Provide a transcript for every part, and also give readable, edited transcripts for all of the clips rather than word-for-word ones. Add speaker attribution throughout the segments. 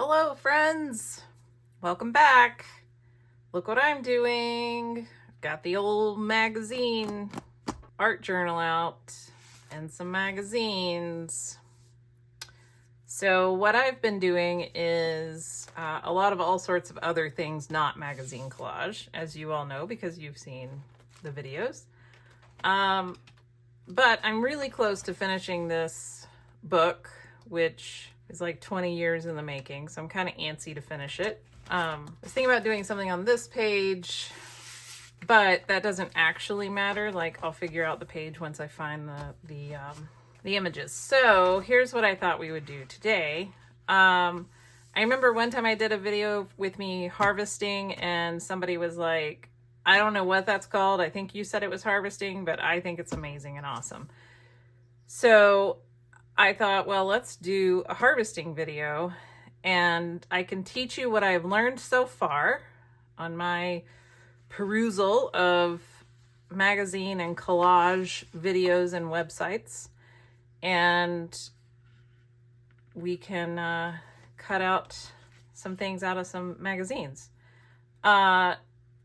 Speaker 1: Hello friends, welcome back. Look what I'm doing. Got the old magazine art journal out and some magazines. So what I've been doing is a lot of all sorts of other things, not magazine collage, as you all know because you've seen the videos. But I'm really close to finishing this book, which is like 20 years in the making, so I'm kind of antsy to finish it. I was thinking about doing something on this page, but that doesn't actually matter. Like, I'll figure out the page once I find the images. So here's what I thought we would do today. I remember one time I did a video with me harvesting, and somebody was like, I don't know what that's called. I think you said it was harvesting, but I think it's amazing and awesome. So I thought, well, let's do a harvesting video, and I can teach you what I've learned so far on my perusal of magazine and collage videos and websites, and we can cut out some things out of some magazines.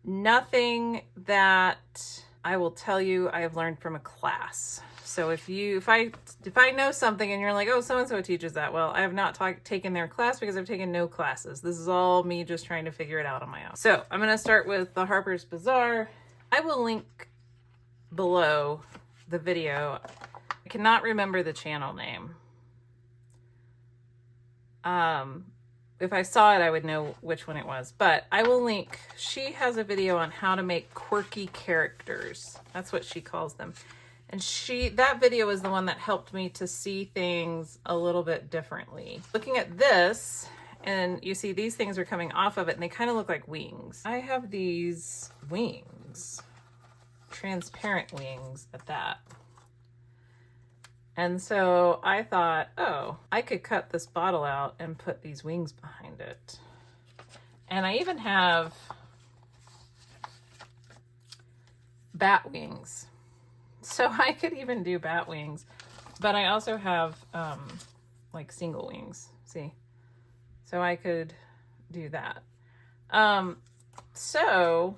Speaker 1: Nothing that I will tell you I have learned from a class. So if I know something and you're like, oh, so-and-so teaches that, well, I have not taken their class because I've taken no classes. This is all me just trying to figure it out on my own. So I'm going to start with the Harper's Bazaar. I will link below the video. I cannot remember the channel name. If I saw it, I would know which one it was, but I will link. She has a video on how to make quirky characters. That's what she calls them. And that video is the one that helped me to see things a little bit differently. Looking at this, and you see these things are coming off of it, and they kind of look like wings. I have these wings, transparent wings at that. And so I thought, oh, I could cut this bottle out and put these wings behind it. And I even have bat wings. So I could even do bat wings, but I also have like single wings, see? So I could do that. So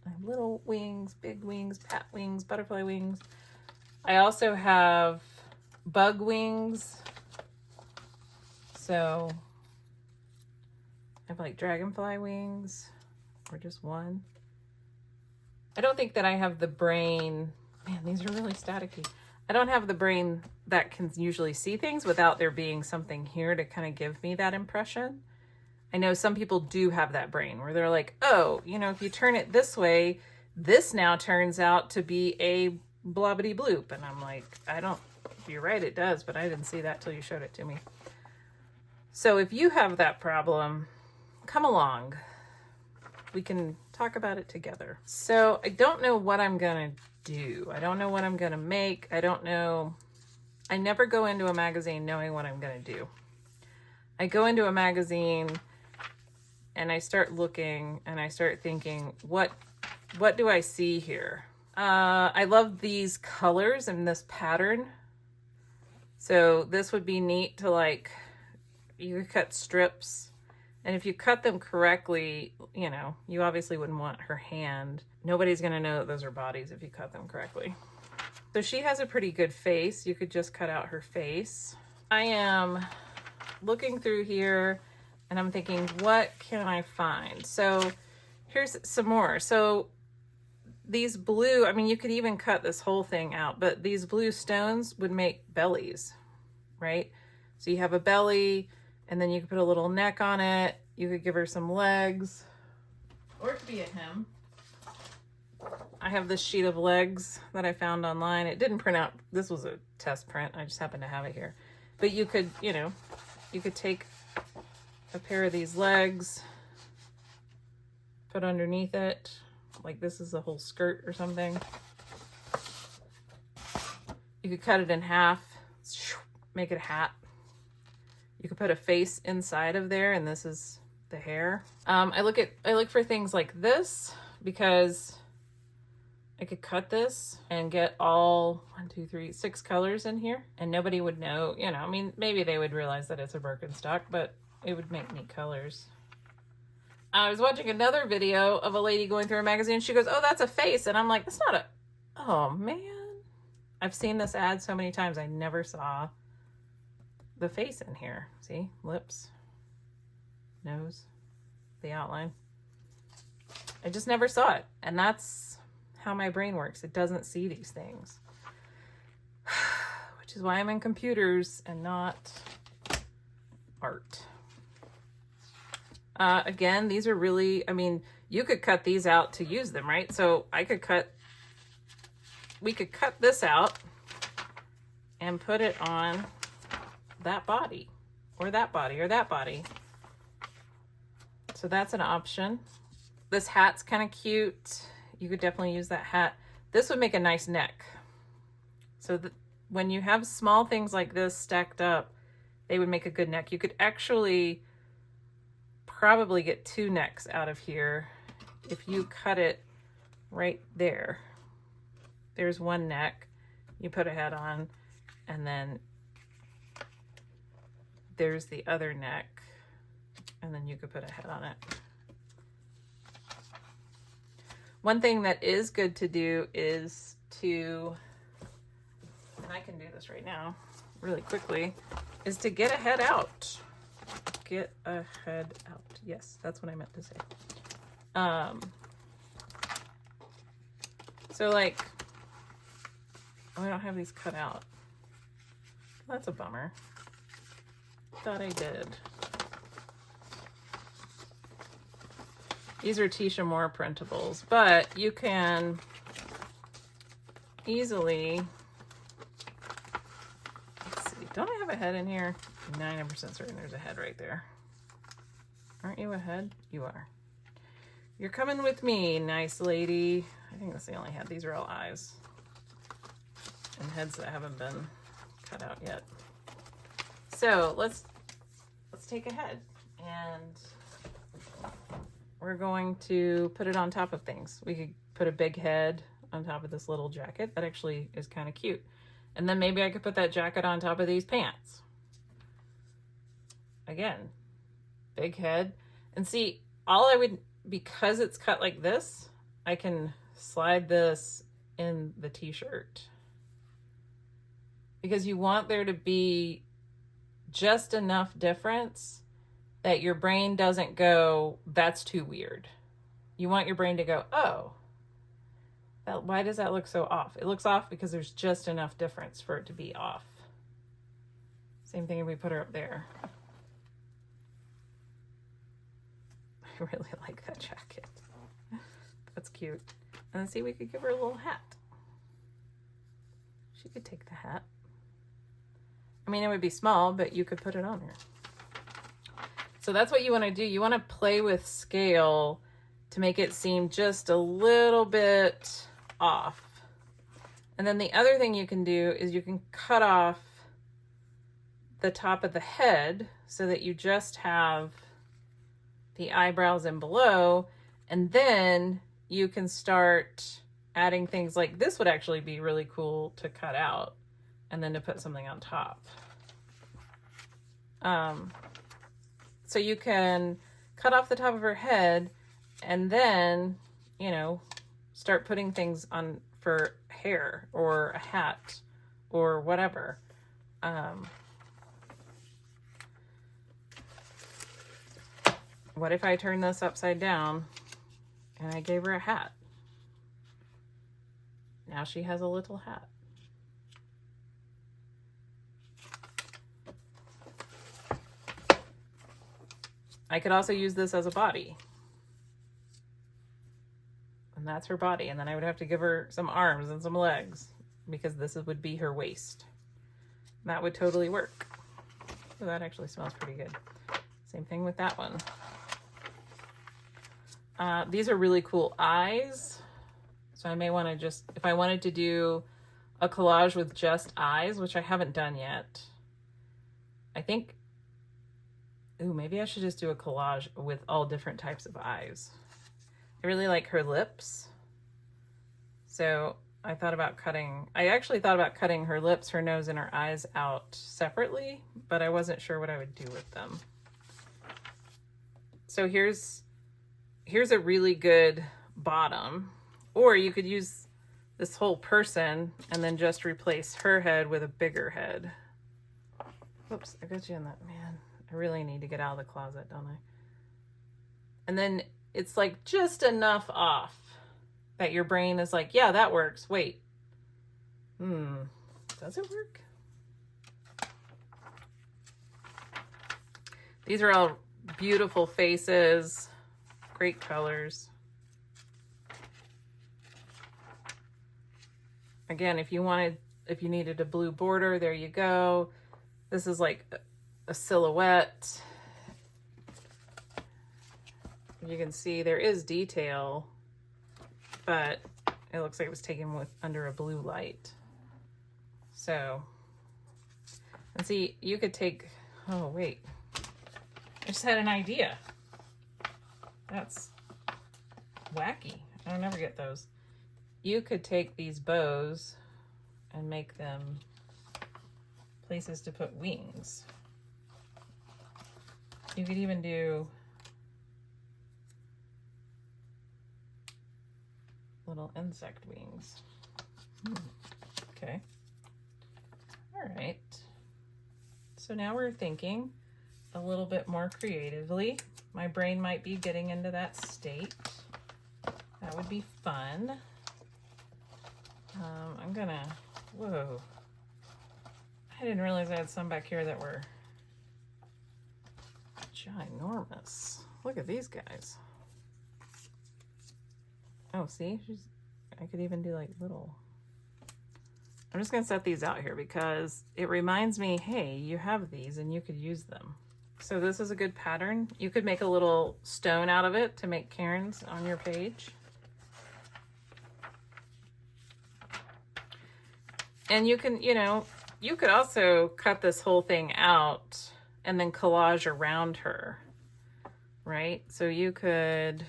Speaker 1: I have little wings, big wings, bat wings, butterfly wings. I also have bug wings. So I have like dragonfly wings, or just one. I don't think that I have the brain. Man, these are really staticky. I don't have the brain that can usually see things without there being something here to kind of give me that impression. I know some people do have that brain where they're like, oh, you know, if you turn it this way, this now turns out to be a blobbity bloop. And I'm like, you're right, it does, but I didn't see that till you showed it to me. So if you have that problem, come along. We can talk about it together. So I don't know what I'm gonna do. I don't know what I'm gonna make. I don't know. I never go into a magazine knowing what I'm gonna do. I go into a magazine and I start looking and I start thinking, what do I see here? I love these colors and this pattern. So this would be neat to, like, you could cut strips. And if you cut them correctly, you know, you obviously wouldn't want her hand. Nobody's going to know that those are bodies if you cut them correctly. So she has a pretty good face. You could just cut out her face. I am looking through here and I'm thinking, what can I find? So here's some more. So these blue, I mean, you could even cut this whole thing out, but these blue stones would make bellies, right? So you have a belly, and then you could put a little neck on it. You could give her some legs, or it could be a him. I have this sheet of legs that I found online. It didn't print out. This was a test print. I just happened to have it here. But you could, you know, you could take a pair of these legs, put underneath it, like this is a whole skirt or something. You could cut it in half, make it a hat. You could put a face inside of there, and this is the hair. I look for things like this because I could cut this and get all 6 colors in here, and nobody would know, you know, I mean, maybe they would realize that it's a Birkenstock, but it would make neat colors. I was watching another video of a lady going through a magazine. She goes, oh, that's a face. And I'm like, that's not a, oh man. I've seen this ad so many times. I never saw the face in here. See, lips, nose, the outline. I just never saw it. And that's how my brain works. It doesn't see these things, which is why I'm in computers and not art. Again, these are really, I mean, you could cut these out to use them, right? So we could cut this out and put it on that body or that body or that body. So that's an option. This hat's kind of cute. You could definitely use that hat. This would make a nice neck. So when you have small things like this stacked up, they would make a good neck. You could actually probably get 2 necks out of here if you cut it right there. There's one neck, you put a head on, and then there's the other neck, and then you could put a head on it. One thing that is good to do is to, and I can do this right now really quickly, is to get a head out. Get a head out. Yes, that's what I meant to say. So like, oh, I don't have these cut out. That's a bummer. Thought I did. These are Tisha Moore printables, but you can easily, let's see, don't I have a head in here? 90% certain there's a head right there. Aren't you a head? You are. You're coming with me, nice lady. I think that's the only head. These are all eyes and heads that haven't been cut out yet. So let's take a head, and we're going to put it on top of things. We could put a big head on top of this little jacket. That actually is kind of cute. And then maybe I could put that jacket on top of these pants. Again, big head. And see, all I would, because it's cut like this, I can slide this in the t-shirt. Because you want there to be just enough difference that your brain doesn't go, that's too weird. You want your brain to go, oh, why does that look so off? It looks off because there's just enough difference for it to be off. Same thing if we put her up there. I really like that jacket. That's cute. And then see, we could give her a little hat. She could take the hat. I mean, it would be small, but you could put it on her. So that's what you want to do. You want to play with scale to make it seem just a little bit off. And then the other thing you can do is you can cut off the top of the head so that you just have the eyebrows and below, and then you can start adding things like this. Would actually be really cool to cut out and then to put something on top. So you can cut off the top of her head and then, you know, start putting things on for hair or a hat or whatever. What if I turn this upside down and I gave her a hat? Now she has a little hat. I could also use this as a body. And that's her body. And then I would have to give her some arms and some legs because this would be her waist. That would totally work. So that actually smells pretty good. Same thing with that one. These are really cool eyes. So I may want to just, if I wanted to do a collage with just eyes, which I haven't done yet, I think, ooh, maybe I should just do a collage with all different types of eyes. I really like her lips. So I actually thought about cutting her lips, her nose, and her eyes out separately, but I wasn't sure what I would do with them. So here's a really good bottom, or you could use this whole person and then just replace her head with a bigger head. Whoops, I got you in that, man. I really need to get out of the closet, don't I? And then it's like just enough off that your brain is like, yeah, that works. Wait. Does it work? These are all beautiful faces, great colors. Again, if you needed a blue border, there you go. This is like a silhouette. You can see there is detail, but it looks like it was taken under a blue light. So, and see, you could take, oh wait, I just had an idea. That's wacky. I don't ever get those. You could take these bows and make them places to put wings. You could even do little insect wings. Okay. All right. So now we're thinking a little bit more creatively. My brain might be getting into that state. That would be fun. I'm gonna, whoa. I didn't realize I had some back here that were ginormous. Look at these guys. Oh, see, I could even do like little. I'm just gonna set these out here because it reminds me, hey, you have these and you could use them. So this is a good pattern. You could make a little stone out of it to make cairns on your page. And you can, you could also cut this whole thing out and then collage around her, right? So you could,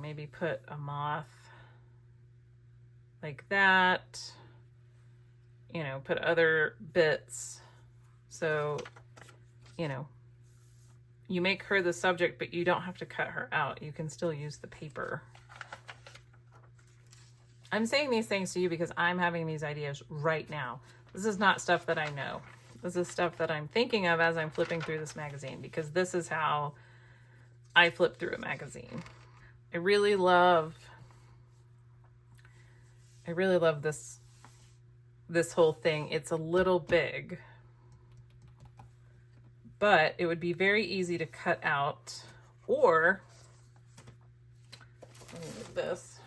Speaker 1: maybe put a moth like that, put other bits. So, you make her the subject, but you don't have to cut her out. You can still use the paper. I'm saying these things to you because I'm having these ideas right now. This is not stuff that I know. This is stuff that I'm thinking of as I'm flipping through this magazine, because this is how I flip through a magazine. I really love this whole thing. It's a little big, but it would be very easy to cut out, or let me move this.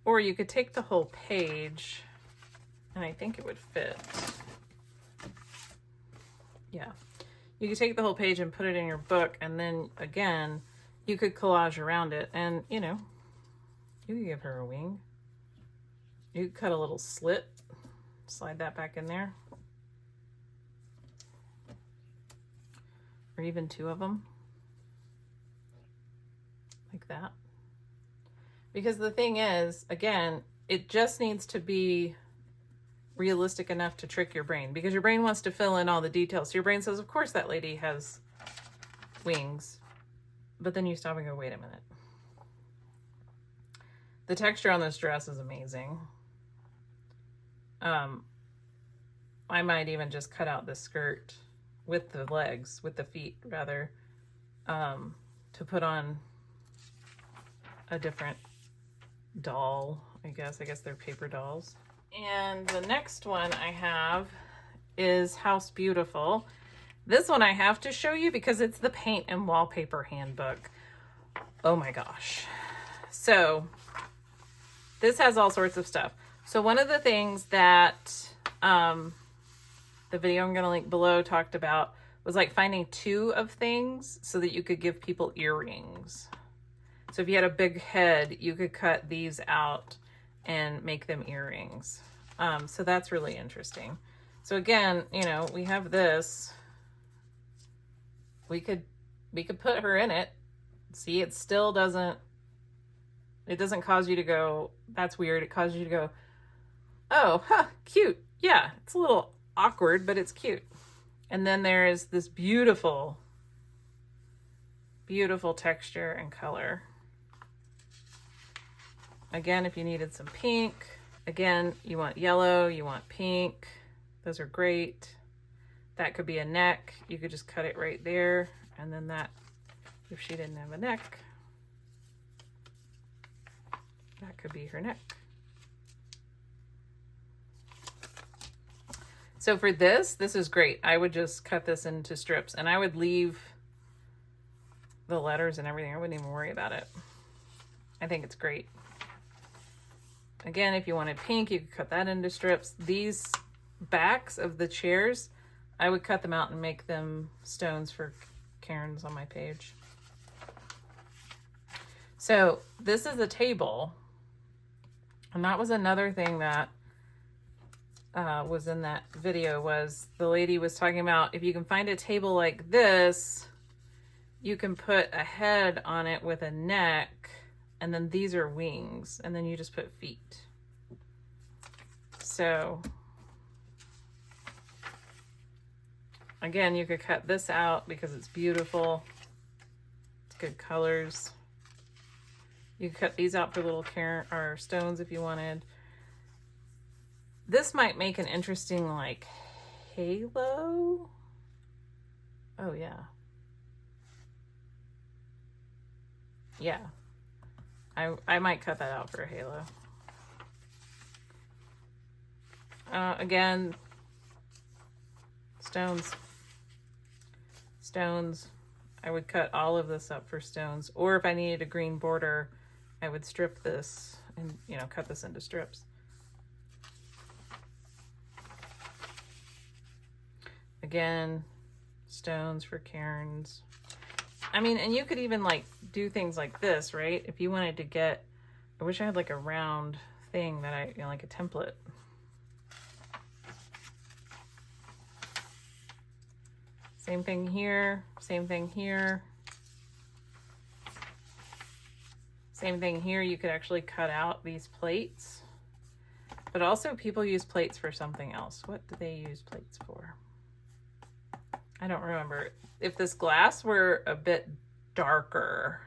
Speaker 1: Or you could take the whole page, and I think it would fit. Yeah. You could take the whole page and put it in your book, and then, again, you could collage around it, and, you could give her a wing. You could cut a little slit, slide that back in there. Or even two of them. Like that. Because the thing is, again, it just needs to be realistic enough to trick your brain, because your brain wants to fill in all the details. So your brain says, of course that lady has wings. But then you stop and go, wait a minute. The texture on this dress is amazing. I might even just cut out the skirt with the legs, with the feet rather, to put on a different doll, I guess they're paper dolls. And the next one I have is House Beautiful. This one I have to show you because it's the paint and wallpaper handbook. Oh my gosh. So this has all sorts of stuff. So one of the things that the video I'm going to link below talked about was like finding two of things so that you could give people earrings. So if you had a big head, you could cut these out and make them earrings. So that's really interesting. So again, we have this. We could put her in it. See, it It doesn't cause you to go, that's weird. It causes you to go, oh, huh, cute. Yeah, it's a little awkward, but it's cute. And then there is this beautiful, beautiful texture and color. Again, if you needed some pink, again, you want yellow, you want pink. Those are great. That could be a neck. You could just cut it right there. And then that, if she didn't have a neck, that could be her neck. So for this is great. I would just cut this into strips and I would leave the letters and everything. I wouldn't even worry about it. I think it's great. Again, if you wanted pink, you could cut that into strips. These backs of the chairs, I would cut them out and make them stones for Karen's on my page. So this is a table. And that was another thing that was in that video, was the lady was talking about if you can find a table like this, you can put a head on it with a neck, and then these are wings, and then you just put feet. So again, you could cut this out because it's beautiful. It's good colors. You could cut these out for little or stones if you wanted. This might make an interesting like halo. Oh yeah. Yeah. I might cut that out for a halo. Again, stones. Stones. I would cut all of this up for stones. Or if I needed a green border, I would strip this and, you know, cut this into strips. Again, stones for cairns. I mean, and you could even like do things like this, right? If you wanted to get, I wish I had like a round thing that I, you know, like a template. Same thing here, same thing here. Same thing here, you could actually cut out these plates. But also people use plates for something else. What do they use plates for? I don't remember. If this glass were a bit darker,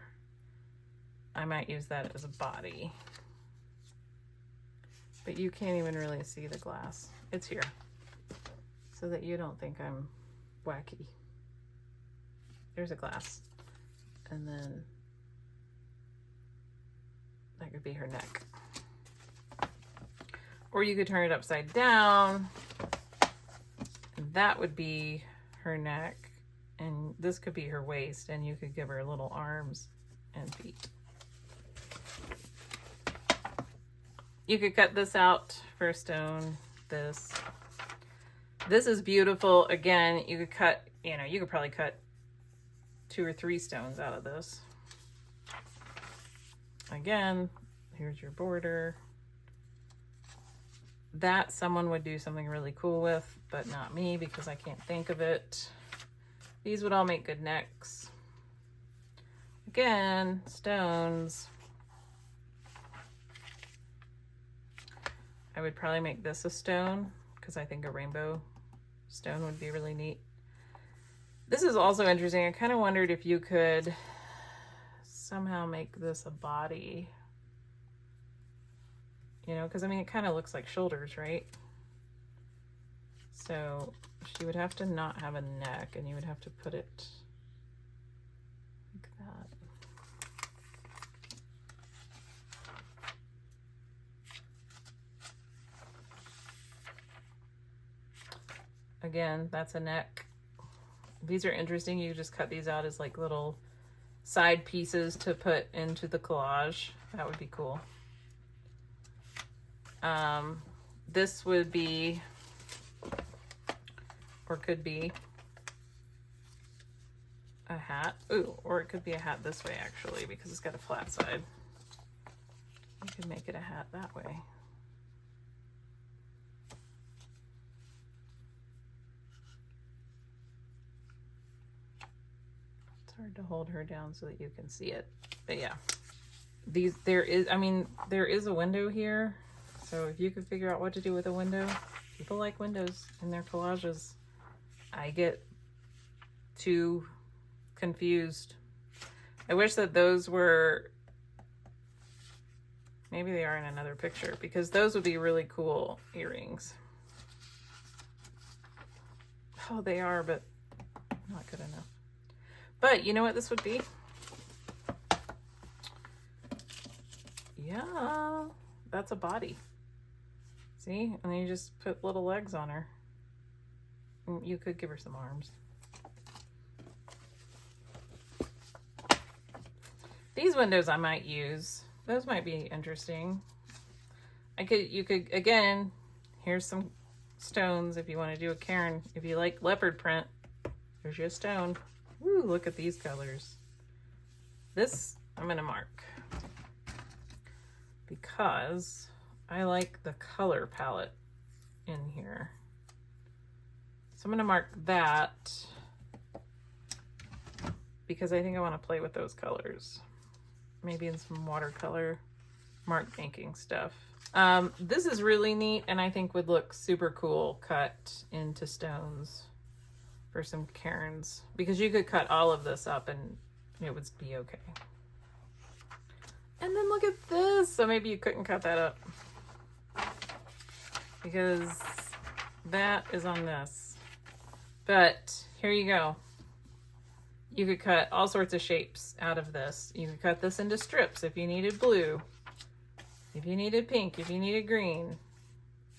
Speaker 1: I might use that as a body. But you can't even really see the glass. It's here. So that you don't think I'm wacky. There's a glass. And then that could be her neck. Or you could turn it upside down. And that would be her neck. And this could be her waist. And you could give her little arms and feet. You could cut this out for a stone. This is beautiful. Again, you could cut, you know, you could probably cut 2 or 3 stones out of this. Again, here's your border. That someone would do something really cool with, but not me because I can't think of it. These would all make good necks. Again, stones. I would probably make this a stone because I think a rainbow stone would be really neat. This is also interesting. I kind of wondered if you could somehow make this a body. You know, because I mean, it kind of looks like shoulders, right? So she would have to not have a neck, and you would have to put it like that. Again, that's a neck. These are interesting. You just cut these out as like little side pieces to put into the collage. That would be cool. This would be, or could be, a hat. Ooh, or it could be a hat this way actually, because it's got a flat side. You could make it a hat that way. It's hard to hold her down so that you can see it, but yeah, there is, I mean, there is a window here. So if you could figure out what to do with a window, people like windows in their collages. I get too confused. I wish that those were, maybe they are in another picture, because those would be really cool earrings. Oh, they are, but not good enough. But you know what this would be? Yeah, that's a body. See? And then you just put little legs on her. And you could give her some arms. These windows I might use. Those might be interesting. You could, again, here's some stones if you want to do a cairn. If you like leopard print, there's your stone. Woo, look at these colors. This I'm gonna mark because I like the color palette in here. So I'm gonna mark that because I think I want to play with those colors. Maybe in some watercolor mark making stuff. This is really neat and I think would look super cool cut into stones for some cairns, because you could cut all of this up and it would be okay. And then look at this. So maybe you couldn't cut that up because that is on this. But here you go. You could cut all sorts of shapes out of this. You could cut this into strips if you needed blue, if you needed pink, if you needed green.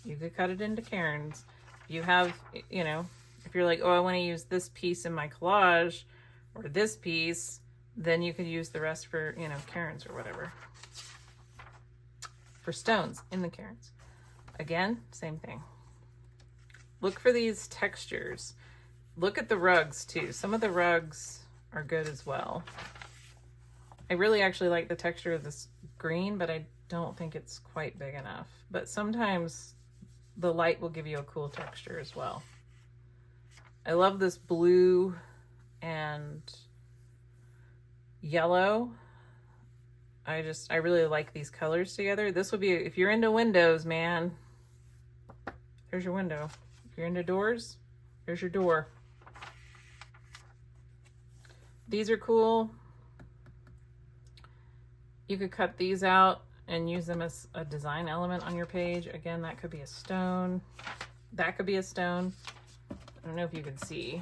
Speaker 1: You could cut it into cairns. You have, you know, if you're like, oh, I want to use this piece in my collage or this piece, then you could use the rest for, you know, cairns or whatever. For stones in the cairns. Again, same thing. Look for these textures. Look at the rugs too. Some of the rugs are good as well. I really actually like the texture of this green, but I don't think it's quite big enough. But sometimes the light will give you a cool texture as well. I love this blue and yellow. I really like these colors together. This would be, if you're into windows, man, there's your window. If you're into doors, there's your door. These are cool. You could cut these out and use them as a design element on your page. Again, that could be a stone. That could be a stone. I don't know if you can see.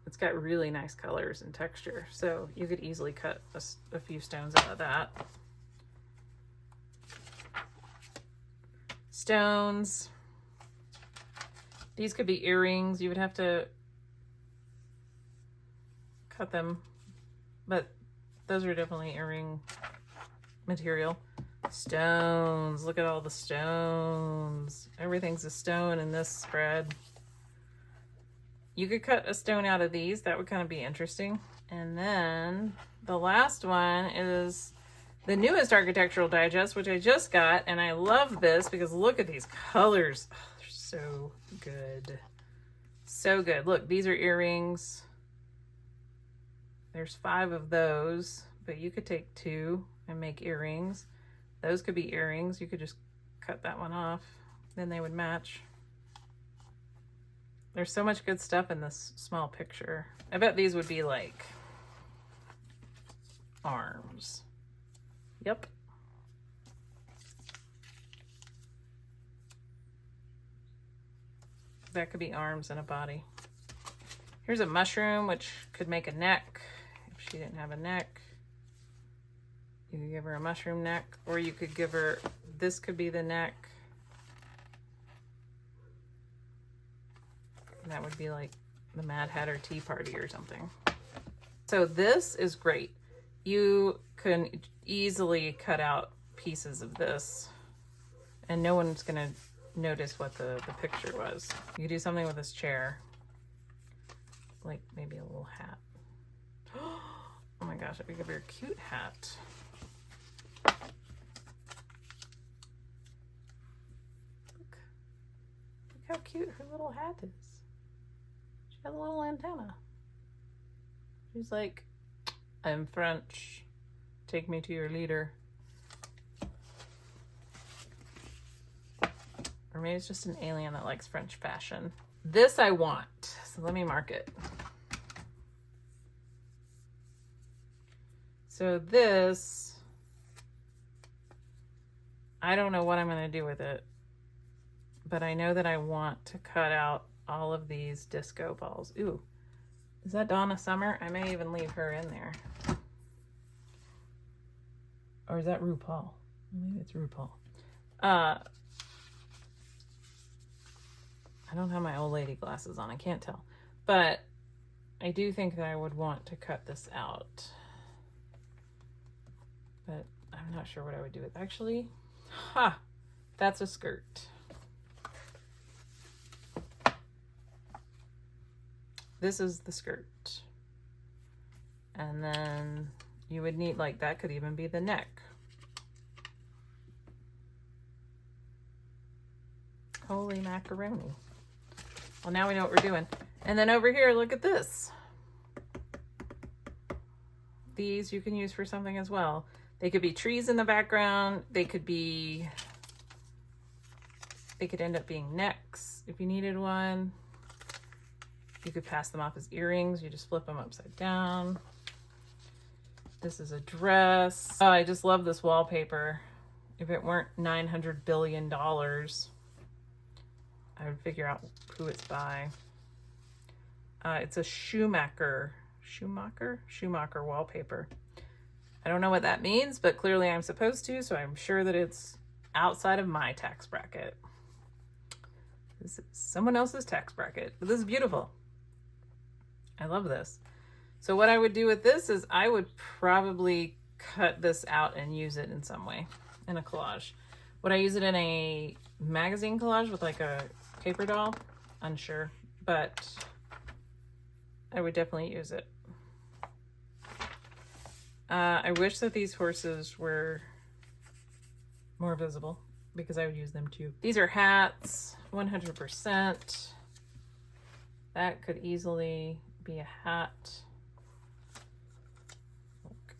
Speaker 1: It's got really nice colors and texture, so you could easily cut a few stones out of that. Stones. These could be earrings. You would have to cut them, but those are definitely earring material. Stones. Look at all the stones. Everything's a stone in this spread. You could cut a stone out of these. That would kind of be interesting. And then the last one is the newest Architectural Digest, which I just got, and I love this because look at these colors. Oh, they're so good. So good. Look, these are earrings. There's 5 of those, but you could take 2 and make earrings. Those could be earrings. You could just cut that one off. Then they would match. There's so much good stuff in this small picture. I bet these would be like arms. Yep. That could be arms and a body. Here's a mushroom, which could make a neck. If she didn't have a neck, you could give her a mushroom neck, or you could give her, this could be the neck. That would be like the Mad Hatter Tea Party or something. So this is great. You can easily cut out pieces of this and no one's gonna notice what the picture was. You could do something with this chair. Like maybe a little hat. Oh my gosh, I could give her a cute hat. Look how cute her little hat is. She has a little antenna. She's like, I'm French. Take me to your leader. Or maybe it's just an alien that likes French fashion. This I want, so let me mark it. So this, I don't know what I'm going to do with it, but I know that I want to cut out all of these disco balls. Ooh, is that Donna Summer? I may even leave her in there. Or is that RuPaul? Maybe it's RuPaul. I don't have my old lady glasses on. I can't tell. But I do think that I would want to cut this out. But I'm not sure what I would do with it. Actually, that's a skirt. This is the skirt. And then you would need, like, that could even be the neck. Holy macaroni. Well, now we know what we're doing. And then over here, look at this. These you can use for something as well. They could be trees in the background. They could end up being necks if you needed one. You could pass them off as earrings. You just flip them upside down. This is a dress. Oh, I just love this wallpaper. If it weren't $900 billion, I would figure out who it's by. It's a Schumacher wallpaper. I don't know what that means, but clearly I'm supposed to, so I'm sure that it's outside of my tax bracket. This is someone else's tax bracket, but this is beautiful. I love this. So what I would do with this is I would probably cut this out and use it in some way, in a collage. Would I use it in a magazine collage with like a paper doll? Unsure, but I would definitely use it. I wish that these horses were more visible because I would use them too. These are hats, 100%. That could easily be a hat. Look.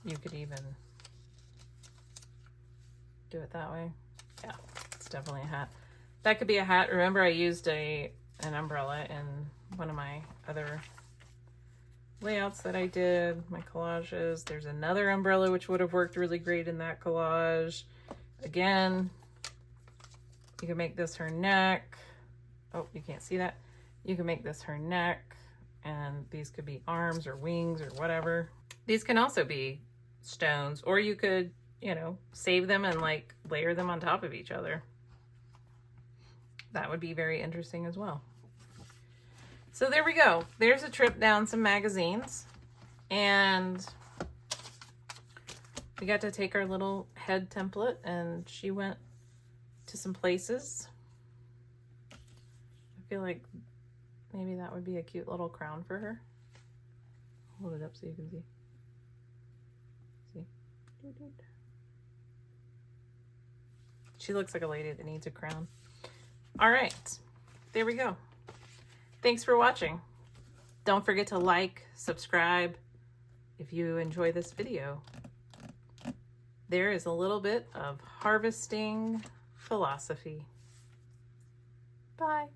Speaker 1: You could even do it that way. Yeah, it's definitely a hat. That could be a hat. Remember, I used an umbrella in one of my other layouts that I did, my collages. There's another umbrella which would have worked really great in that collage. Again, you can make this her neck. Oh, you can't see that. You can make this her neck, and these could be arms or wings or whatever. These can also be stones, or you could, you know, save them and like layer them on top of each other. That would be very interesting as well. So there we go. There's a trip down some magazines, and we got to take our little head template, and she went to some places. I feel like maybe that would be a cute little crown for her. Hold it up so you can see. See? She looks like a lady that needs a crown. All right, there we go. Thanks for watching. Don't forget to like, subscribe if you enjoy this video. There is a little bit of harvesting philosophy. Bye.